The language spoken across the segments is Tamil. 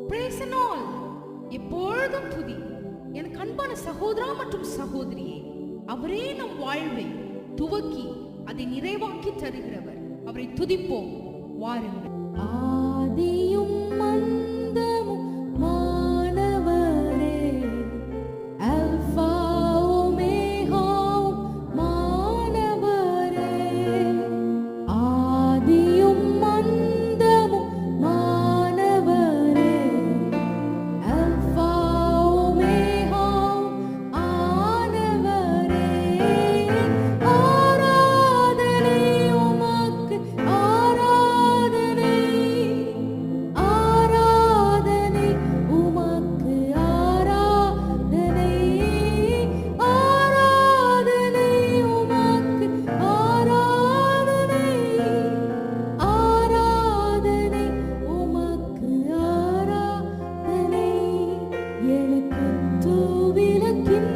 Praise and all. எப்பொழுதும் துதி. எனக்கு அன்பான சகோதரா மற்றும் சகோதரியே, அவரே நம் வாழ்வை துவக்கி அதை நிறைவாக்கி தருகிறவர். அவரை துதிப்போம், வாருங்கள். ஆதியும் மந்தமும் மானவரே, அல்பா ஒமேகாவும் மானவரே. ஆதியும் மந்தமும் மானவரே, அல்பா ஒமேகாவும் ஆனவரே. ஆராதனை உமக்கு, ஆராதனை ஆராதனை உமக்கு, ஆராதனை ஆராதனை உமக்கு, ஆராதனை ஆராதனை உமக்கு, ஆராதனை. எனக்கு தூவிலக்கின்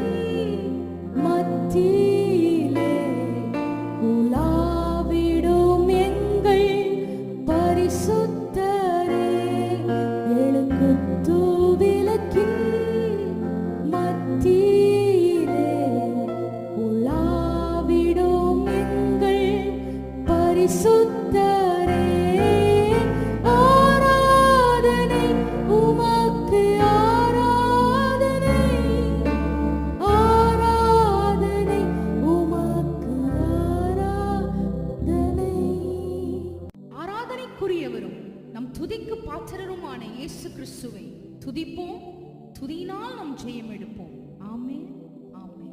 மத்தியிலே உலாவிடும் எங்கள் பரிசுத்தரே. எழுக்கு தூவிலக்கின் மத்தியிலே உலாவிடும் எங்கள் பரிசுத்தரே. ஆராதனை உமக்கு, ஆராதனை ஆராதனை உமக்கு, ஆராதனை. ஆராதனைக்குரியவரும் நம் துதிக்கு பாத்திரருமான இயேசு கிறிஸ்துவை துதிப்போம். துதியினால் நம் ஜெயம் எடுப்போம். ஆமென்.